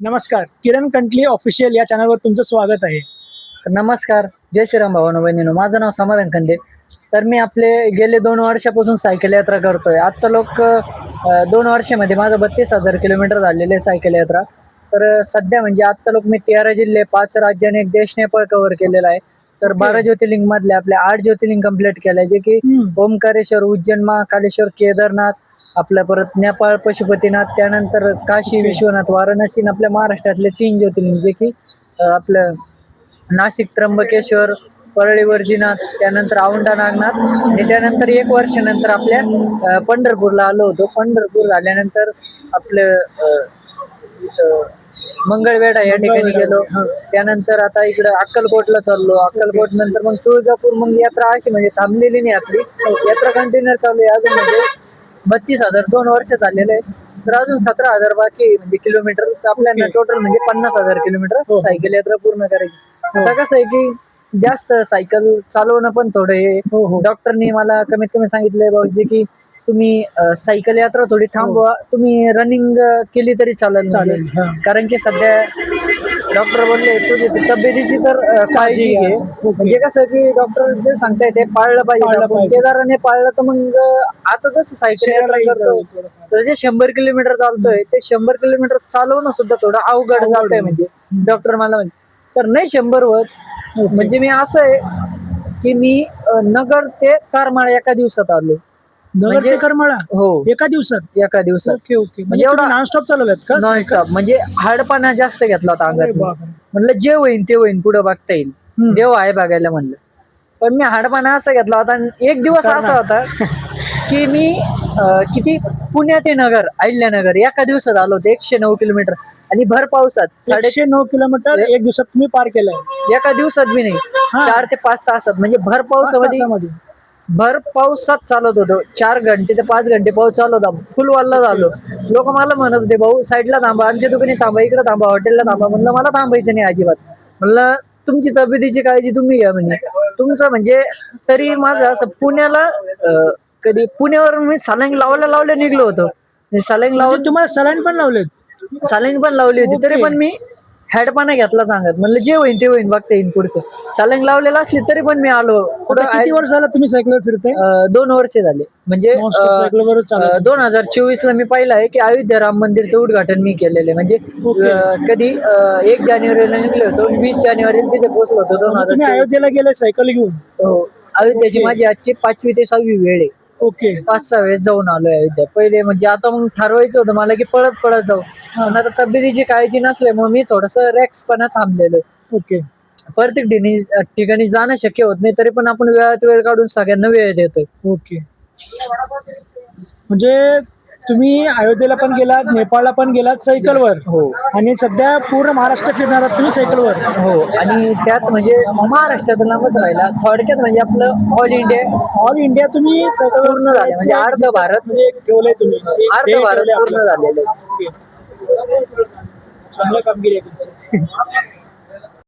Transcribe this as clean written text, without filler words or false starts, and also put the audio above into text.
नमस्कार, किरण कंटली ऑफिशियल या चॅनलवर तुमचं स्वागत आहे. नमस्कार, जय श्रीराम भावानो बहिणीनो. माझं नाव समाधान खंदे. तर मी आपले गेले 2 वर्षापासून सायकल यात्रा करतोय. आता लोक 2 वर्षामध्ये माझं 32,000 किलोमीटर झालेले आहे सायकल यात्रा. तर सध्या म्हणजे आता लोक मी 13 जिल्हे, 5 राज्य आणि 1 देश नेपाळ कव्हर केलेला आहे. तर 12 ज्योतिर्लिंग मधले आपले 8 ज्योतिर्लिंग कंप्लीट केलंय, जे की ओमकारेश्वर, उज्जैन, महाकालेश्वर, केदारनाथ, आपल्या परत नेपाळ पशुपतीनाथ, त्यानंतर काशी विश्वनाथ, वाराणसी आणि आपल्या महाराष्ट्रातले 3 ज्योतिर्लिंग, जे की आपलं नाशिक त्र्यंबकेश्वर, परळी वर्जीनाथ, त्यानंतर औंढा नागनाथ आणि त्यानंतर 1 वर्षानंतर आपल्या पंढरपूरला आलो होतो. पंढरपूर झाल्यानंतर आपलं इथं मंगळवेढा या ठिकाणी गेलो. त्यानंतर आता इकडं अक्कलकोटला चाललो. अक्कलकोट नंतर मग तुळजापूर. मग यात्रा अशी म्हणजे थांबलेली नाही आपली, यात्रा कंटिन्यू चालू आहे. अजून म्हणजे 32,000 2 वर्ष झालेले आहे. तर अजून 17,000 बाकी आहे म्हणजे किलोमीटर. तर आपल्याला टोटल म्हणजे 50,000 किलोमीटर सायकल यात्रा पूर्ण करायची. आता कसं आहे की जास्त सायकल चालवणं पण थोडं हे, डॉक्टरनी मला कमीत कमी सांगितलंय भाऊजी की तुम्ही सायकल यात्रा थोडी थांबवा, तुम्ही रनिंग केली तरी चालेल म्हणजे. कारण की सध्या डॉक्टर बोलले तुझी तब्येतीची तर काळजी घे. म्हणजे कसं की डॉक्टर जे सांगताय ते पाळलं पाहिजे. आपण केदाराने पाळलं तर मग आता जसं सायकल यात्रा करतोय तर जे 100 किलोमीटर चालतोय ते 100 किलोमीटर चालवणं सुद्धा थोडं अवघड जातंय म्हणजे. डॉक्टर मला म्हणजे तर नाही 100 होत. म्हणजे मी असं आहे की मी नगर ते करमाळा एका दिवसात आलो. नगर ते करमाळा हो, एका दिवसात. एका दिवसात. Okay okay. म्हणजे एवढा एवढा नॉनस्टॉप चालवल्यात का? Non stop. म्हणजे हाडपणा जास्त घेतला होता अरे अंगात. बापरे. म्हणलं जे होईन ते होईन, पुढे बघता येईल, देव आहे बघायला म्हणलं. पण मी हाडपणा असा घेतला होता. आणि एक दिवस असा होता की मी किती पुण्या ते नगर, अहिल्यानगर एका दिवसात आलो होतो. 109 किलोमीटर आणि भर पावसात 109 किलोमीटर एक दिवसात तुम्ही पार केलाय. एका दिवसात बी नाही, 4 ते 5 तासात. म्हणजे भर पावसामध्ये भर पावसात चालत होतो. 4 घंटे ते 5 घंटे पाऊस चालू होता. फुल वाल्ला झालो. लोक मला म्हणत होते भाऊ साईडला थांबा, आमच्या दुकानी थांबा, इकडे थांबा, हॉटेलला थांबा. म्हणलं मला थांबायचं नाही अजिबात. म्हणलं तुमची तब्येतीची काळजी तुम्ही घ्या म्हणे. तुमचं म्हणजे तरी माझं असं पुण्याला कधी पुण्यावर मी सलाईन लावल्या निघलो होतो. सलाईन म्हणजे तुम्हाला सलाईन पण लावलेत? सलाईन पण लावली होती, तरी पण मी हॅडपणा घेतला सांगत. म्हणलं जे होईन ते होईन, बघता येईन पुढचं. सलाईन लावलेलं असली तरी पण मी आलो. आता किती वर्ष झालं तुम्ही सायकलवर फिरताय? 2 वर्ष झाले. म्हणजे सायकलवरच चालवताय? 2024 ला मी पाहिलं आहे की अयोध्या राम मंदिरचं उद्घाटन मी केलेलं आहे. म्हणजे कधी 1 जानेवारीला निघलो होतो, 20 जानेवारीला तिथे पोहोचलो होतो. तुम्ही 2024. अयोध्येला गेले सायकल घेऊन? हो, अयोध्याची माझी आजची 5वी ते 6वी वेळ आहे. ओके. 5-6 वेळेस जाऊन आलोय अयोध्या. पहिले म्हणजे आता मग ठरवायचं होतं मला की पळत जाऊ. पण आता तब्येतीची काळजी नसल्यामुळे मी थोडस रॅक्सपणा थांबलेलो. ओके. प्रत्येक ठिकाणी जाणं शक्य होत नाही, तरी पण आपण वेळात वेळ काढून सगळ्यांना वेळ देतोय. ओके. म्हणजे तुम्ही अयोध्येला पण गेलात, नेपाळला पण गेलात सायकलवर. हो आणि सध्या पूर्ण महाराष्ट्र फिरणार आहात तुम्ही सायकलवर? हो. आणि त्यात म्हणजे महाराष्ट्रात लांबच राहिला. थोडक्यात म्हणजे आपलं ऑल इंडिया तुम्ही सायकलवर पूर्ण झालं. म्हणजे अर्ध भारत, म्हणजे ठेवलंय तुम्ही? अर्ध भारत पूर्ण झालेलं आहे. चांगलं कामगिरी आहे तुमची.